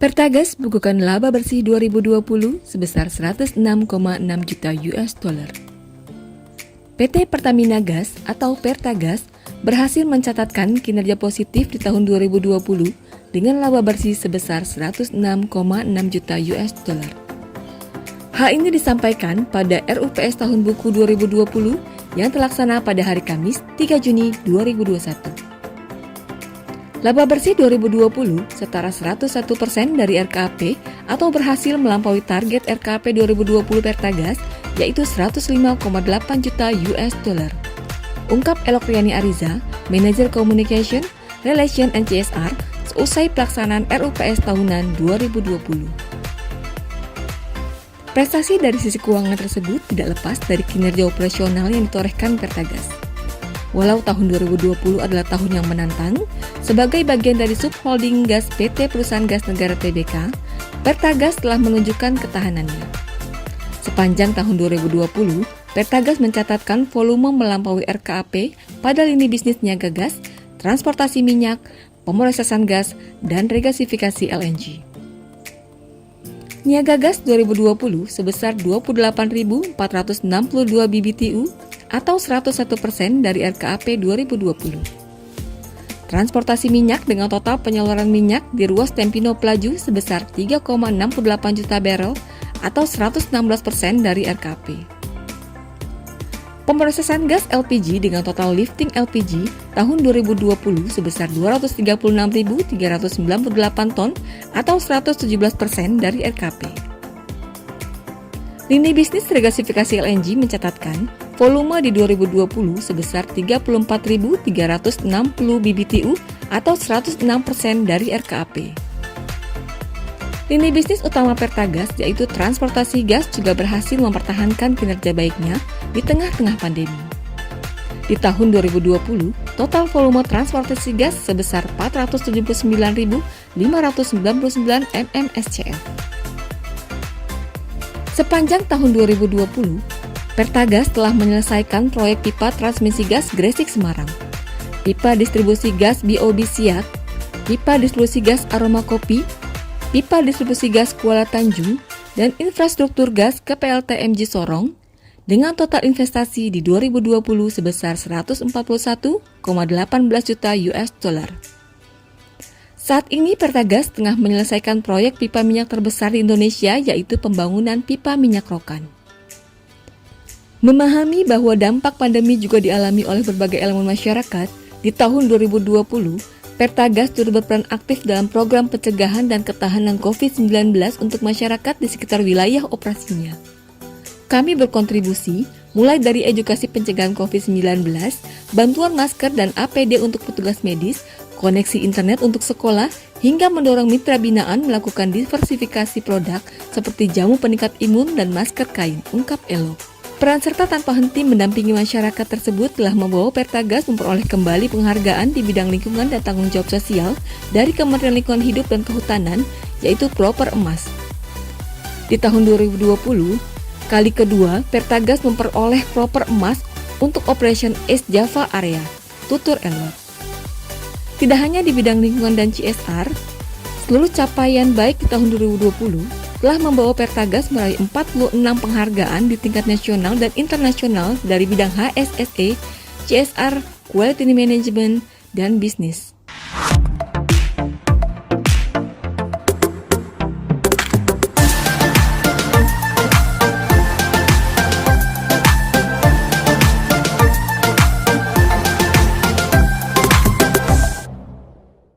Pertagas bukukan laba bersih 2020 sebesar 106,6 juta US dollar. PT Pertamina Gas atau Pertagas berhasil mencatatkan kinerja positif di tahun 2020 dengan laba bersih sebesar 106,6 juta US dollar. Hal ini disampaikan pada RUPS tahun buku 2020 yang terlaksana pada hari Kamis 3 Juni 2021. Laba bersih 2020 setara 101% dari RKAP atau berhasil melampaui target RKAP 2020 Pertagas yaitu 105,8 juta US dollar. Ungkap Elocriani Ariza, Manager Communication, Relation and CSR, seusai pelaksanaan RUPS tahunan 2020. Prestasi dari sisi keuangan tersebut tidak lepas dari kinerja operasional yang ditorehkan Pertagas. Walau tahun 2020 adalah tahun yang menantang, sebagai bagian dari subholding gas PT Perusahaan Gas Negara Tbk, Pertagas telah menunjukkan ketahanannya. Sepanjang tahun 2020, Pertagas mencatatkan volume melampaui RKAP pada lini bisnis niaga gas, transportasi minyak, pemrosesan gas, dan regasifikasi LNG. Niaga gas 2020 sebesar 28.462 BBTU atau 101% dari RKAP 2020. Transportasi minyak dengan total penyaluran minyak di ruas Tempino Pelaju sebesar 3,68 juta barel atau 116% dari RKAP. Pemrosesan gas LPG dengan total lifting LPG tahun 2020 sebesar 236.398 ton atau 117% dari RKAP. Lini bisnis regasifikasi LNG mencatatkan volume di 2020 sebesar 34.360 BBTU atau 106% dari RKAP. Lini bisnis utama Pertagas yaitu transportasi gas juga berhasil mempertahankan kinerja baiknya di tengah-tengah pandemi. Di tahun 2020, total volume transportasi gas sebesar 479.599 mmSCF. Sepanjang tahun 2020, Pertagas telah menyelesaikan proyek pipa transmisi gas Gresik Semarang, pipa distribusi gas BOB Siak, pipa distribusi gas Aroma Kopi, pipa distribusi gas Kuala Tanjung, dan infrastruktur gas ke PLTMJ Sorong dengan total investasi di 2020 sebesar 141,18 juta US dollar. Saat ini Pertagas tengah menyelesaikan proyek pipa minyak terbesar di Indonesia yaitu pembangunan pipa minyak Rokan. Memahami bahwa dampak pandemi juga dialami oleh berbagai elemen masyarakat, di tahun 2020, Pertagas turut berperan aktif dalam program pencegahan dan ketahanan COVID-19 untuk masyarakat di sekitar wilayah operasinya. Kami berkontribusi mulai dari edukasi pencegahan COVID-19, bantuan masker dan APD untuk petugas medis, koneksi internet untuk sekolah, hingga mendorong mitra binaan melakukan diversifikasi produk seperti jamu peningkat imun dan masker kain, ungkap Elo. Peran serta tanpa henti mendampingi masyarakat tersebut telah membawa Pertagas memperoleh kembali penghargaan di bidang lingkungan dan tanggung jawab sosial dari Kementerian Lingkungan Hidup dan Kehutanan, yaitu Proper Emas. Di tahun 2020, kali kedua Pertagas memperoleh Proper Emas untuk Operation East Java Area, tutur Elo. Tidak hanya di bidang lingkungan dan CSR, seluruh capaian baik di tahun 2020 telah membawa Pertagas meraih 46 penghargaan di tingkat nasional dan internasional dari bidang HSSE, CSR, Quality Management, dan bisnis.